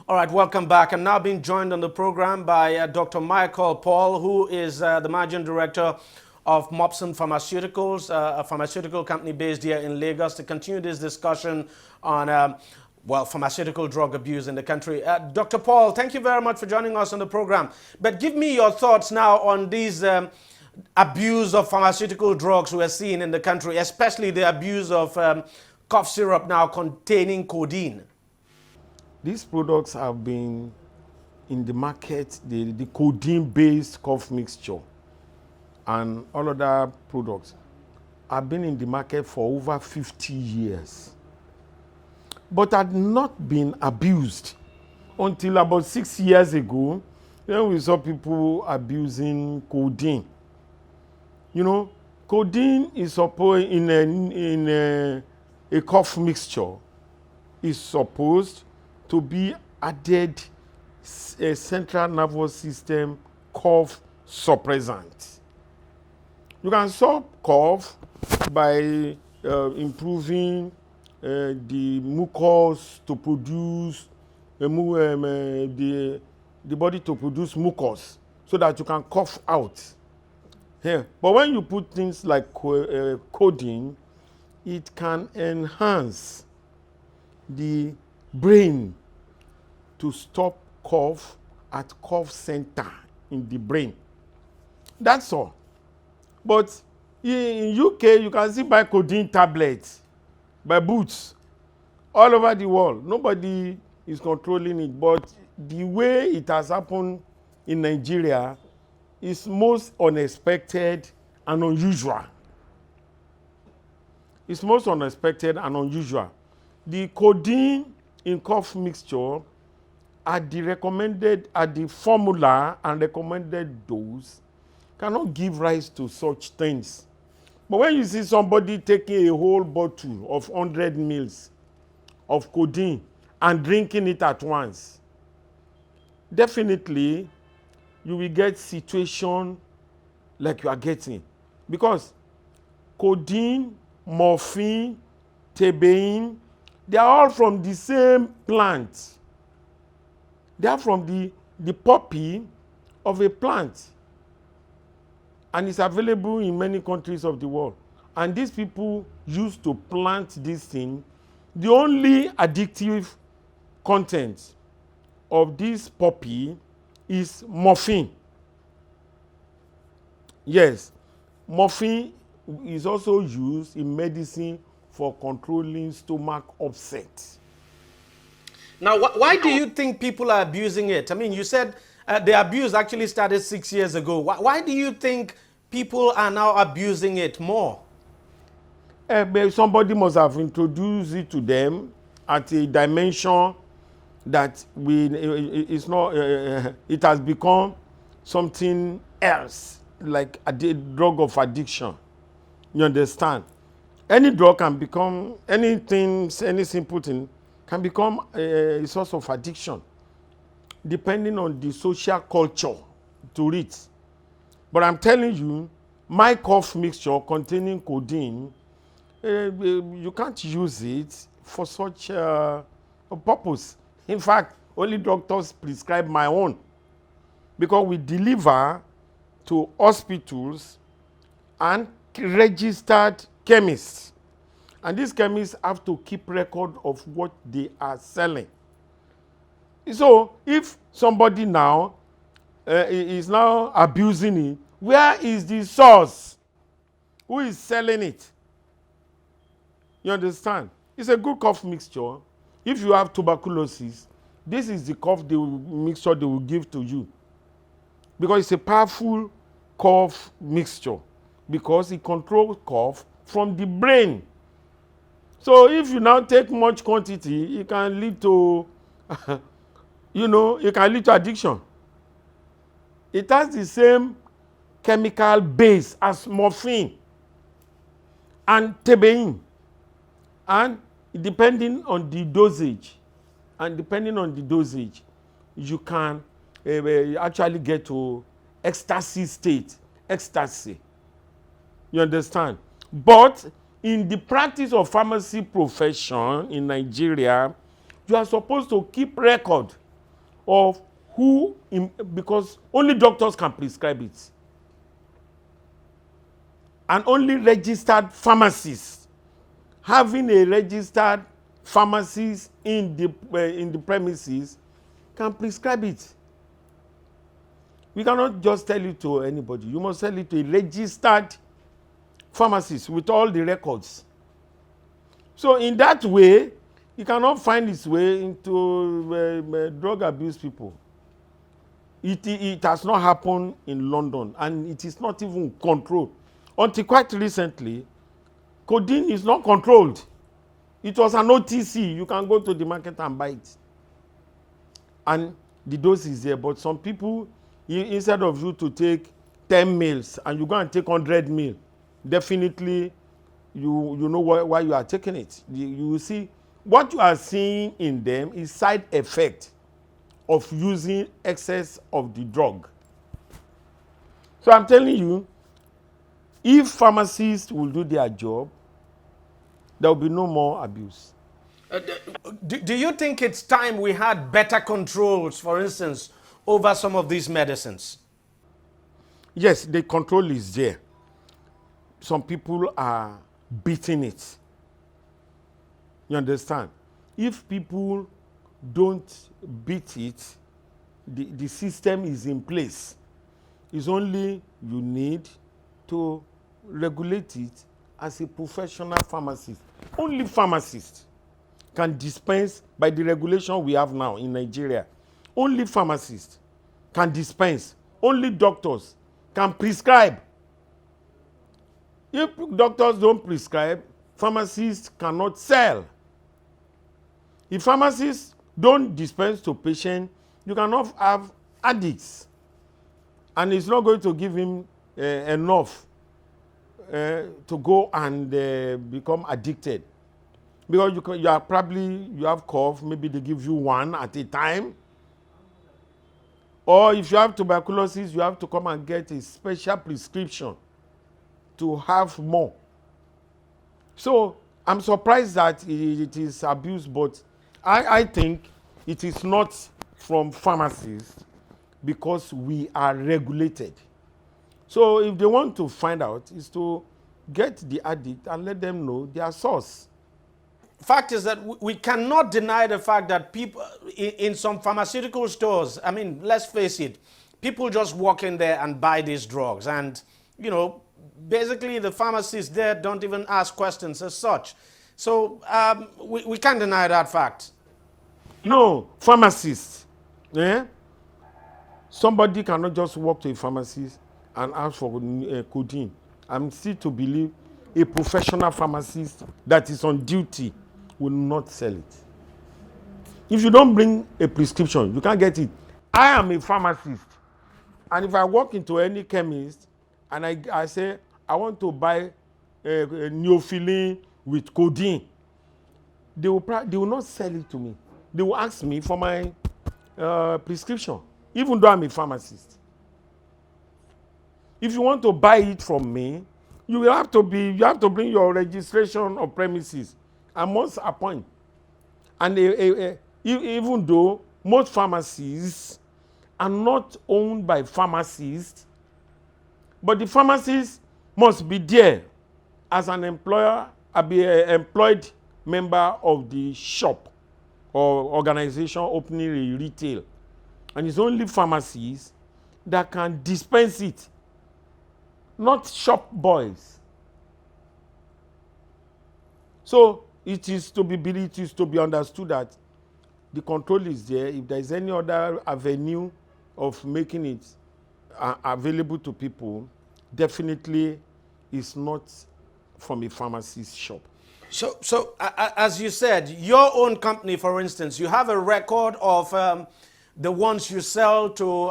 All right, welcome back. I'm now being joined on the program by Dr. Michael Paul, who is the Managing Director of Mopson Pharmaceuticals, a pharmaceutical company based here in Lagos, to continue this discussion on, pharmaceutical drug abuse in the country. Dr. Paul, thank you very much for joining us on the program. But give me your thoughts now on these abuse of pharmaceutical drugs we're seeing in the country, especially the abuse of cough syrup now containing codeine. These products have been in the market, the codeine-based cough mixture and all other products have been in the market for over 50 years, but had not been abused until about 6 years ago, when we saw people abusing codeine. You know, codeine is supposed in a cough mixture is supposed to be added a central nervous system cough suppressant. You can stop cough by improving the mucus to produce the body to produce mucus so that you can cough out. Yeah. But when you put things like codeine, it can enhance the brain to stop cough at cough center in the brain. That's all. But in UK, you can still buy codeine tablets by Boots all over the world. Nobody is controlling it. But the way it has happened in Nigeria is most unexpected and unusual. It's most unexpected and unusual. The codeine in cough mixture at the formula and recommended dose cannot give rise to such things. But when you see somebody taking a whole bottle of 100 mils of codeine and drinking it at once, definitely you will get situation like you are getting. Because codeine, morphine, thebaine, they are all from the same plant. They are from the poppy of a plant. And it's available in many countries of the world. And these people used to plant this thing. The only addictive content of this poppy is morphine. Yes, morphine is also used in medicine for controlling stomach upset. Now, why do you think people are abusing it? I mean, you said the abuse actually started 6 years ago. Why do you think people are now abusing it more? Somebody must have introduced it to them at a dimension that it has become something else, like a drug of addiction. You understand? Any drug can become anything, any simple thing can become a source of addiction, depending on the social culture to it. But I'm telling you, my cough mixture containing codeine, you can't use it for such a purpose. In fact, only doctors prescribe my own, because we deliver to hospitals and registered chemists. And these chemists have to keep record of what they are selling. So if somebody now is now abusing it, where is the source? Who is selling it? You understand? It's a good cough mixture. If you have tuberculosis, this is the mixture they will give to you. Because it's a powerful cough mixture. Because it controls cough from the brain. So if you now take much quantity, it can lead to, it can lead to addiction. It has the same chemical base as morphine and thebaine. And depending on the dosage, you can actually get to ecstasy. You understand? But in the practice of pharmacy profession in Nigeria, you are supposed to keep record of because only doctors can prescribe it. And only registered pharmacists, having a registered pharmacist in the premises, can prescribe it. We cannot just tell it to anybody. You must tell it to a registered pharmacist with all the records. So in that way, he cannot find his way into drug abuse people. It has not happened in London, and it is not even controlled. Until quite recently, codeine is not controlled. It was an OTC. You can go to the market and buy it. And the dose is there. But some people, instead of you to take 10 mils and you go and take 100 mil, definitely you know why you are taking it. You will see what you are seeing in them is side effect of using excess of the drug. So I'm telling you, if pharmacists will do their job, there will be no more abuse. Do you think it's time we had better controls, for instance, over some of these medicines? Yes, the control is there. Some people are beating it. You understand? If people don't beat it, the system is in place. It's only you need to regulate it as a professional pharmacist. Only pharmacists can dispense by the regulation we have now in Nigeria. Only pharmacists can dispense. Only doctors can prescribe. If doctors don't prescribe, pharmacists cannot sell. If pharmacists don't dispense to patients, you cannot have addicts. And it's not going to give him enough to go and become addicted. Because you have cough, maybe they give you one at a time. Or if you have tuberculosis, you have to come and get a special prescription to have more. So I'm surprised that it is abused, but I think it is not from pharmacists because we are regulated. So if they want to find out, is to get the addict and let them know their source. Fact is that we cannot deny the fact that people in some pharmaceutical stores, I mean, let's face it, people just walk in there and buy these drugs. And, you know, basically the pharmacists there don't even ask questions as such. So we can't deny that fact. No, pharmacists. Somebody cannot just walk to a pharmacist and ask for codeine. I'm still to believe a professional pharmacist that is on duty will not sell it. If you don't bring a prescription, you can't get it. I am a pharmacist, and if I walk into any chemist and I say I want to buy a neophylline with codeine, they will not sell it to me. They will ask me for my prescription, even though I'm a pharmacist. If you want to buy it from me, you have to bring your registration of premises. I must appoint. And even though most pharmacies are not owned by pharmacists, but the pharmacist must be there as an employer, be an employed member of the shop or organization opening a retail. And it's only pharmacies that can dispense it, not shop boys. So it is to be understood that the control is there. If there is any other avenue of making it available to people, definitely it's not from a pharmacist shop. So as you said, your own company, for instance, you have a record of the ones you sell to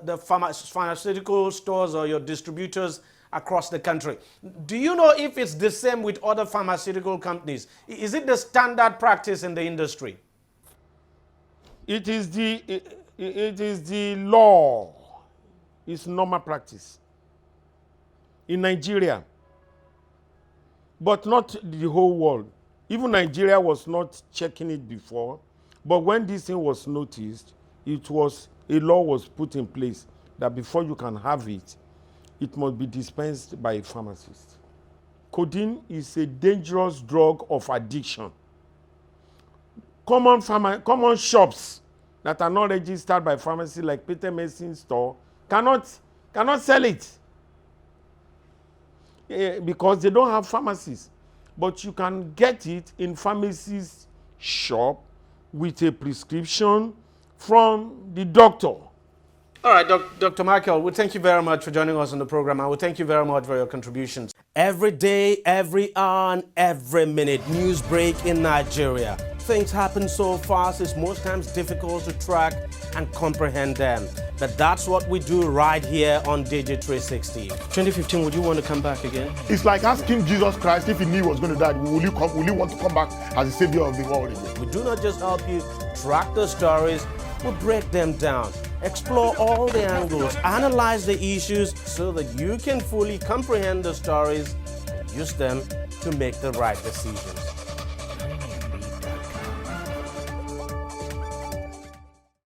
the pharmaceutical stores or your distributors across the country. Do you know if it's the same with other pharmaceutical companies? Is it the standard practice in the industry? It is the law. It's normal practice in Nigeria, but not the whole world. Even Nigeria was not checking it before, but when this thing was noticed, a law was put in place that before you can have it, it must be dispensed by a pharmacist. Codeine is a dangerous drug of addiction. Common shops that are not registered by pharmacy, like Peter Medicine Store, cannot sell it because they don't have pharmacies. But you can get it in pharmacist shop with a prescription from the doctor. All right, Dr. Michael, we thank you very much for joining us on the program, and we thank you very much for your contributions. Every day, every hour, and every minute, news break in Nigeria. Things happen so fast, it's most times difficult to track and comprehend them. But that's what we do right here on DEJI360. 2015, would you want to come back again? It's like asking Jesus Christ if he knew he was going to die, will you want to come back as the savior of the world again? We do not just help you track the stories, we break them down, explore all the angles, analyze the issues so that you can fully comprehend the stories and use them to make the right decisions.